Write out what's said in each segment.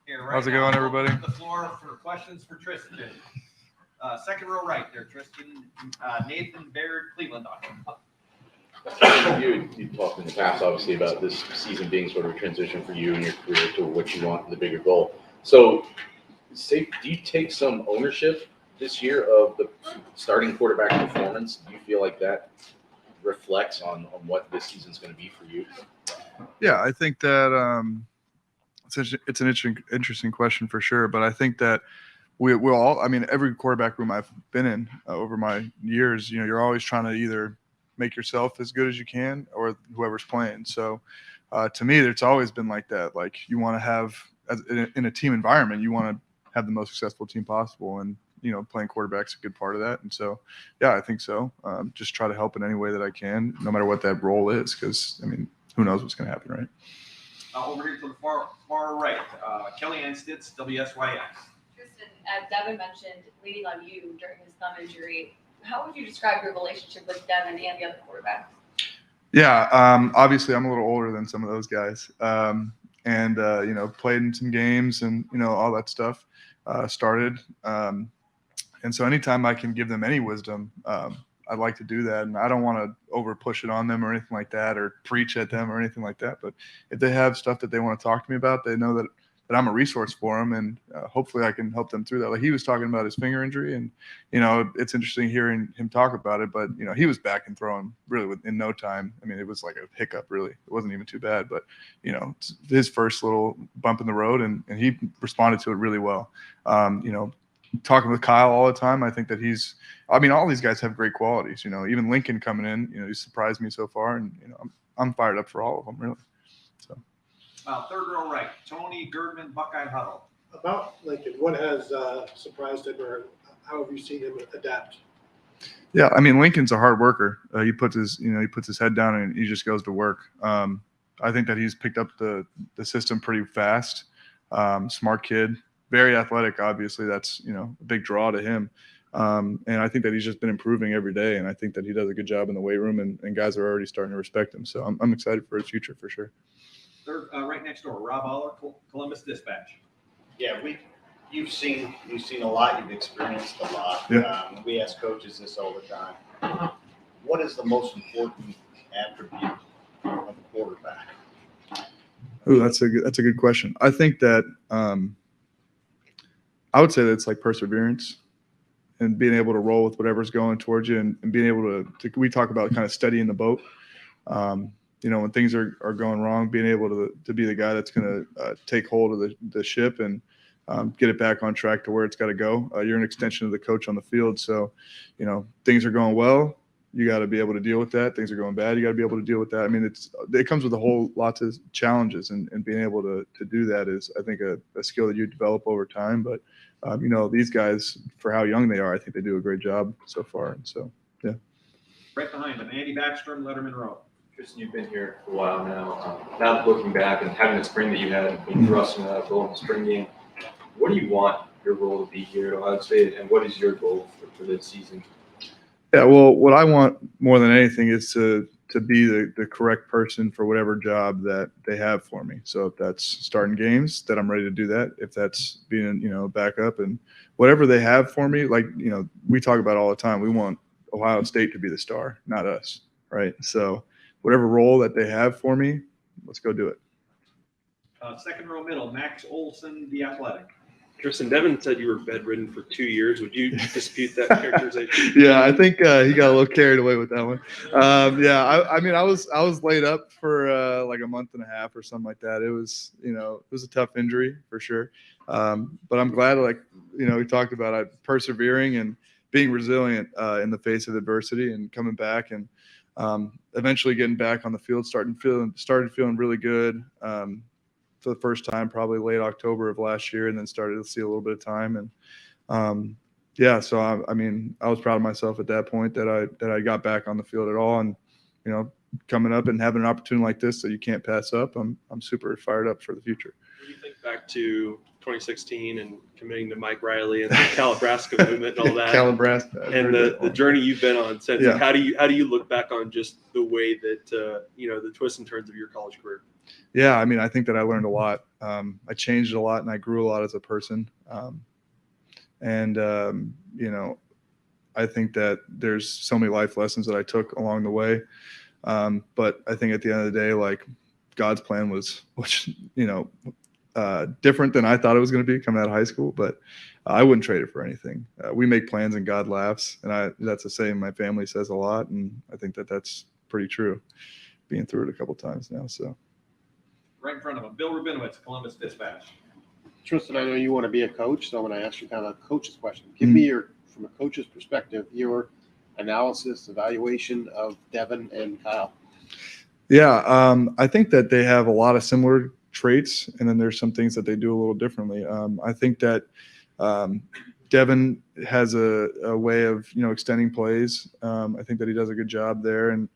Here, right How's it now, going, I'll everybody? open the floor for questions for Tristan. Second row right there, Tristan. Nathan Baird, Cleveland. You talked in the past, obviously, about this season being sort of a transition for you and your career to what you want, the bigger goal. So, do you take some ownership this year of the starting quarterback performance? Do you feel like that reflects on what this season's going to be for you? Yeah, I think that it's an interesting question for sure. But I think that we'll all, I mean, every quarterback room I've been in over my years, you're always trying to either make yourself as good as you can or whoever's playing. So to me, it's always been like that. Like you want to have, in a team environment, you want to have the most successful team possible. And, playing quarterback's a good part of that. And so, yeah, I think so. Just try to help in any way that I can, no matter what that role is. Because, who knows what's going to happen, right? Over here to the far right, Kellyanne Stitz, WSYX. Tristan, as Devin mentioned, leaning on you during his thumb injury, how would you describe your relationship with Devin and the other quarterbacks? Yeah, obviously I'm a little older than some of those guys, and played in some games and all that stuff. Started, and so anytime I can give them any wisdom, I'd like to do that. And I don't want to over push it on them or anything like that, or preach at them or anything like that. But if they have stuff that they want to talk to me about, they know that I'm a resource for them, and hopefully I can help them through that. Like he was talking about his finger injury, and it's interesting hearing him talk about it. But he was back and throwing really in no time. I mean, it was like a hiccup. Really, it wasn't even too bad. But it's his first little bump in the road, and he responded to it really well. Talking with Kyle all the time, I think that all these guys have great qualities. Even Lincoln coming in, he surprised me so far, and I'm fired up for all of them, really. So. Third row right, Tony Girdman, Buckeye Huddle. About Lincoln, what has surprised him, or how have you seen him adapt? Yeah, Lincoln's a hard worker. He puts his head down and he just goes to work. I think that he's picked up the system pretty fast. Smart kid. Very athletic, obviously. That's, a big draw to him. And I think that he's just been improving every day. And I think that he does a good job in the weight room, and guys are already starting to respect him. So I'm excited for his future for sure. Third, right next door, Rob Aller, Columbus Dispatch. Yeah, you've seen a lot. You've experienced a lot. Yeah. We ask coaches this all the time. What is the most important attribute of a quarterback? Ooh, that's a good question. I think that I would say that it's like perseverance and being able to roll with whatever's going towards you, and being able to we talk about kind of steadying the boat. When things are going wrong, being able to be the guy that's going to take hold of the ship and get it back on track to where it's got to go. You're an extension of the coach on the field. So, things are going well, you got to be able to deal with that. Things are going bad, you got to be able to deal with that. It comes with a whole lots of challenges, and being able to do that is, I think, a skill that you develop over time. But, these guys, for how young they are, I think they do a great job so far. And so, yeah. Right behind them, Andy Backstrom, Letterman Row. Tristan, you've been here for a while now. Now looking back and having the spring that you had, being thrust in that goal in the spring game, what do you want your role to be here at Ohio State, and what is your goal for this season? Yeah, well, what I want more than anything is to be the correct person for whatever job that they have for me. So if that's starting games, that I'm ready to do that. If that's being, backup, and whatever they have for me, like, we talk about all the time, we want Ohio State to be the star, not us, right? So whatever role that they have for me, let's go do it. Second row middle, Max Olson, The Athletic. Tristan, Devin said you were bedridden for 2 years. Would you dispute that characterization? Yeah, I think he got a little carried away with that one. I was laid up for like a month and a half or something like that. It was a tough injury for sure. But I'm glad, we talked about persevering and being resilient in the face of adversity, and coming back, and eventually getting back on the field, started feeling really good. For the first time, probably late October of last year, and then started to see a little bit of time. And so I was proud of myself at that point that I got back on the field at all. And coming up and having an opportunity like this that you can't pass up, I'm super fired up for the future. When you think back to 2016 and committing to Mike Riley and the Calabrasca movement and all that, Calabrasca, and the journey you've been on since, yeah. how do you look back on just the way that the twists and turns of your college career? Yeah, I mean, I think that I learned a lot. I changed a lot and I grew a lot as a person. You know, I think that there's so many life lessons that I took along the way. But I think at the end of the day, like God's plan was, which, different than I thought it was going to be coming out of high school, but I wouldn't trade it for anything. We make plans and God laughs. And that's a saying my family says a lot. And I think that that's pretty true, being through it a couple times now. So. Right in front of him, Bill Rabinowitz, Columbus Dispatch. Tristan, I know you want to be a coach, so I'm going to ask you kind of a coach's question. Give me from a coach's perspective, your analysis, evaluation of Devin and Kyle. Yeah, I think that they have a lot of similar traits, and then there's some things that they do a little differently. I think that Devin has a way of extending plays. I think that he does a good job there, and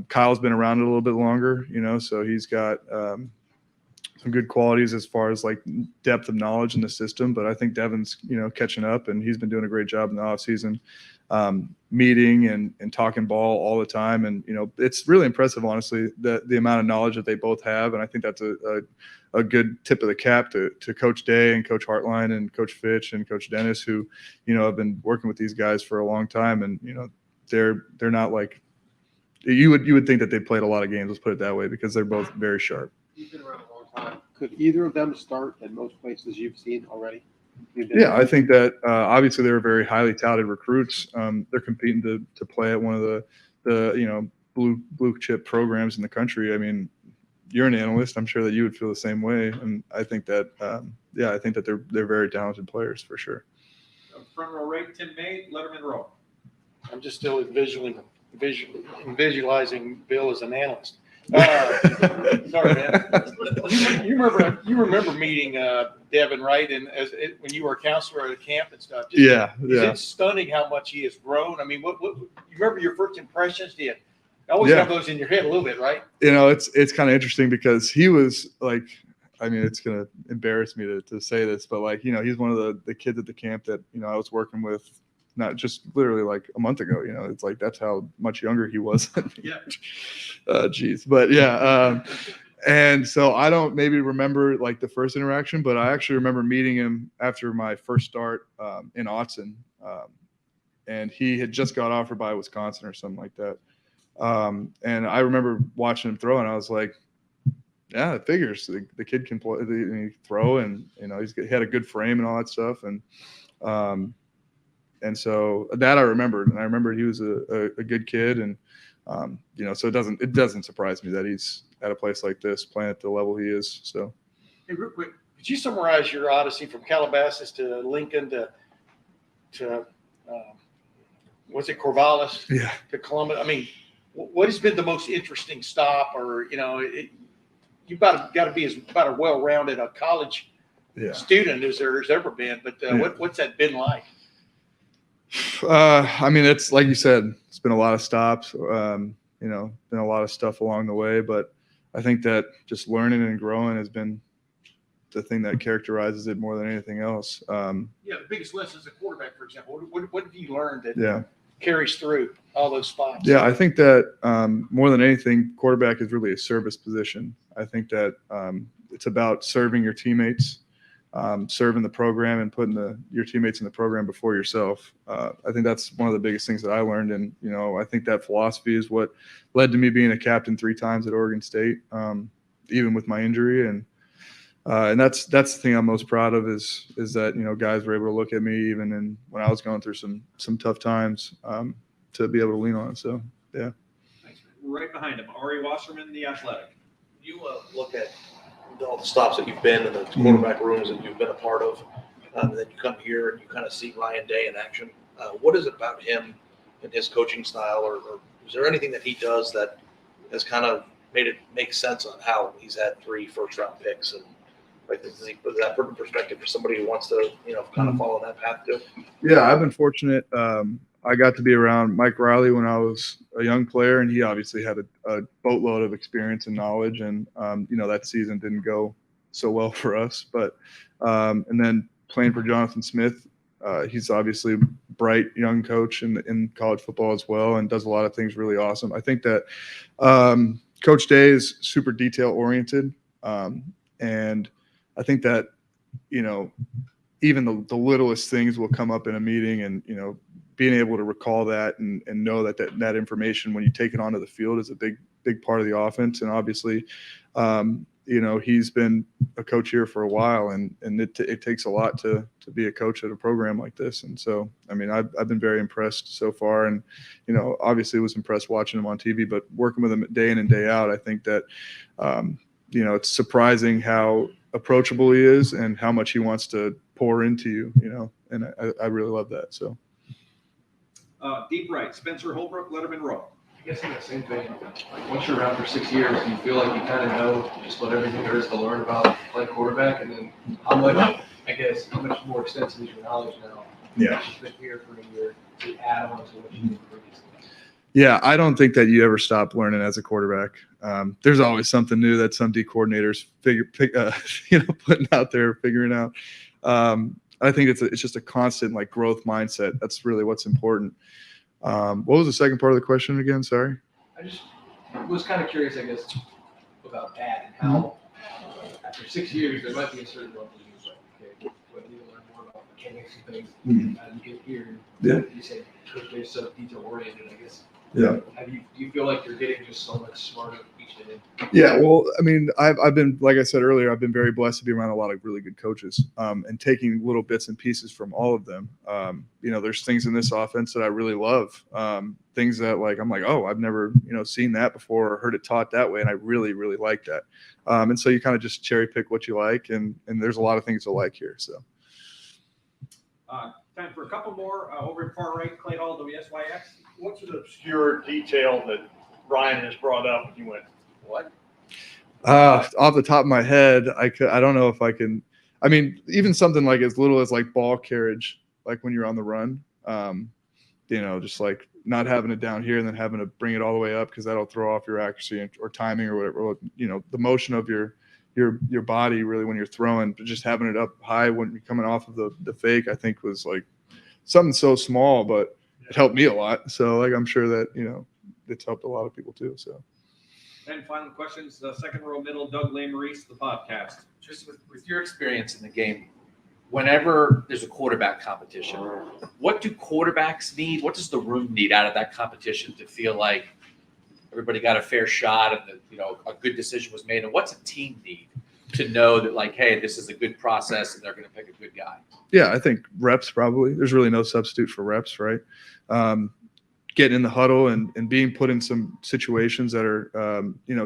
Kyle's been around it a little bit longer, so he's got some good qualities as far as like depth of knowledge in the system. But I think Devin's catching up, and he's been doing a great job in the offseason, meeting and talking ball all the time. And it's really impressive, honestly, the amount of knowledge that they both have. And I think that's a good tip of the cap to Coach Day and Coach Hartline and Coach Fitch and Coach Dennis, who have been working with these guys for a long time. And they're not like you would think that they played a lot of games. Let's put it that way, because they're both very sharp. You've been around a long time. Could either of them start in most places you've seen already? Yeah, I think that obviously they're very highly touted recruits. They're competing to play at one of the blue chip programs in the country. I mean, you're an analyst. I'm sure that you would feel the same way. And I think that I think that they're very talented players for sure. Front row right, Tim May, Letterman Row. I'm just still visualizing Bill as an analyst. Sorry, man. You remember meeting Devin, right? And when you were a counselor at a camp and stuff. It's stunning how much he has grown. I mean, what you remember your first impressions? Do you always have those in your head a little bit, right? It's kind of interesting because he was like, I mean, it's gonna embarrass me to say this, but like, he's one of the kids at the camp that I was working with. Not just literally like a month ago, it's like that's how much younger he was. Yeah. Geez. But yeah. And so I don't maybe remember like the first interaction, but I actually remember meeting him after my first start in Autzen. And he had just got offered by Wisconsin or something like that. And I remember watching him throw, and I was like, yeah, it figures. The kid can play, throw, and he had a good frame and all that stuff. And so that I remembered, and I remembered he was a good kid, and so it doesn't surprise me that he's at a place like this, playing at the level he is. So, hey, real quick, could you summarize your odyssey from Calabasas to Lincoln to was it Corvallis? Yeah. To Columbus? I mean, what has been the most interesting stop, or you've got to be about as well-rounded a college student as there's ever been. But what's that been like? I mean, it's like you said, it's been a lot of stops, been a lot of stuff along the way, but I think that just learning and growing has been the thing that characterizes it more than anything else. The biggest lesson as a quarterback, for example, what have you learned that carries through all those spots? Yeah, I think that more than anything, quarterback is really a service position. I think that it's about serving your teammates, serving the program, and putting your teammates in the program before yourself. I think that's one of the biggest things that I learned. And, I think that philosophy is what led to me being a captain 3 times at Oregon State, even with my injury. And that's the thing I'm most proud of is that, guys were able to look at me even when I was going through some tough times, to be able to lean on it. So, yeah. Thanks. Right behind him, Ari Wasserman, The Athletic. You look at all the stops that you've been in, the quarterback rooms that you've been a part of, and then you come here and you kind of see Ryan Day in action. What is it about him and his coaching style, or is there anything that he does that has kind of made it make sense on how he's had 3 first-round picks? And like, does he put that in perspective for somebody who wants to, kind of follow that path too? Yeah, I've been fortunate. I got to be around Mike Riley when I was a young player, and he obviously had a boatload of experience and knowledge. And, that season didn't go so well for us. But and then playing for Jonathan Smith, he's obviously a bright young coach in college football as well, and does a lot of things really awesome. I think that Coach Day is super detail oriented. And I think that, even the littlest things will come up in a meeting, and, being able to recall that and know that information when you take it onto the field is a big part of the offense. And obviously, he's been a coach here for a while, and it takes a lot to be a coach at a program like this. And so, I mean, I've been very impressed so far, and, obviously was impressed watching him on TV, but working with him day in and day out, I think that, it's surprising how approachable he is and how much he wants to pour into you, and I really love that. So. Deep right, Spencer Holbrook, Letterman Row. I guess in that same vein, like once you're around for 6 years, do you feel like you kind of know just what everything there is to learn about playing quarterback, and then how much more extensive is your knowledge now? Yeah. You've been here for a year to add on to what you did previously. Yeah, I don't think that you ever stop learning as a quarterback. There's always something new that some D coordinators putting out there, figuring out. I think it's just a constant growth mindset. That's really what's important. What was the second part of the question again? Sorry. I just was kind of curious, I guess, about that and how after 6 years there might be a certain level of okay, but you learn more about mechanics and things as you get here. Yeah. You said Coach Dave's so detail oriented, I guess. Yeah. Do you feel like you're getting just so much smarter each day? Yeah, well, I mean, I've been, like I said earlier, I've been very blessed to be around a lot of really good coaches, and taking little bits and pieces from all of them. There's things in this offense that I really love. Things that I'm like, oh, I've never, seen that before or heard it taught that way, and I really, really like that. And so you kind of just cherry pick what you like, and there's a lot of things to like here. So. Time for a couple more. Over at far right, Clay Hall, WSYX. What's an obscure detail that Ryan has brought up and you went, what? Off the top of my head, I don't know if I can. I mean, even something as little as ball carriage, when you're on the run, just not having it down here and then having to bring it all the way up because that'll throw off your accuracy or timing or whatever. The motion of your body really when you're throwing, but just having it up high when you're coming off of the fake, I think was something so small, but it helped me a lot. So I'm sure that, it's helped a lot of people too. So. And final questions, second row middle, Doug Lamarice, the podcast. Just with your experience in the game, whenever there's a quarterback competition, what do quarterbacks need? What does the room need out of that competition to feel like everybody got a fair shot and a good decision was made? And what's a team need to know that hey, this is a good process and they're going to pick a good guy? Yeah, I think reps probably. There's really no substitute for reps, right? Getting in the huddle and being put in some situations that are,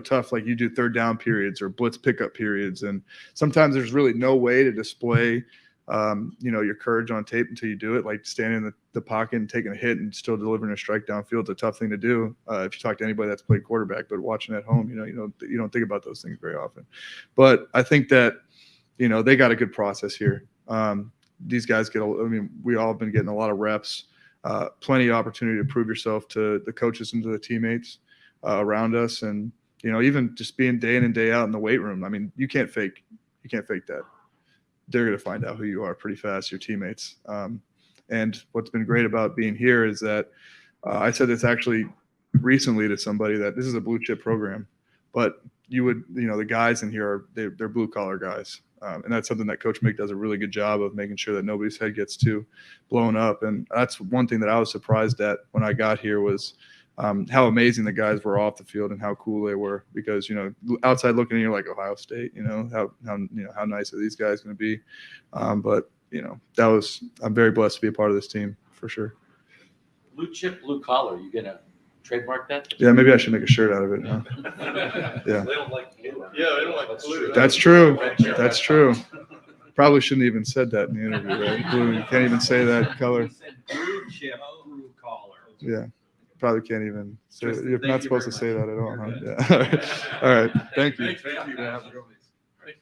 tough, like you do third down periods or blitz pickup periods. And sometimes there's really no way to display, your courage on tape until you do it, like standing in the pocket and taking a hit and still delivering a strike downfield. It's a tough thing to do if you talk to anybody that's played quarterback, but watching at home, you don't think about those things very often. But I think that, they got a good process here. These guys we all have been getting a lot of reps. Plenty of opportunity to prove yourself to the coaches and to the teammates around us. And, even just being day in and day out in the weight room. I mean, you can't fake that. They're going to find out who you are pretty fast, your teammates. And what's been great about being here is that I said this actually recently to somebody that this is a blue chip program, but the guys in here they're blue collar guys. And that's something that Coach Mick does a really good job of making sure that nobody's head gets too blown up. And that's one thing that I was surprised at when I got here was how amazing the guys were off the field and how cool they were. Because outside looking in, you're like Ohio State. How nice are these guys going to be? But I'm very blessed to be a part of this team for sure. Blue chip, blue collar. You gonna trademark that? Yeah, maybe I should make a shirt out of it. Huh? Yeah. They don't like blue. Yeah, they don't like blue. That's true. That's true. Probably shouldn't even said that in the interview, right? Blue. You can't even say that color. He said blue chip, blue collar. Yeah. Probably can't even say. You're not supposed to say that at all, huh? Yeah. All right. Thank you. Thank you.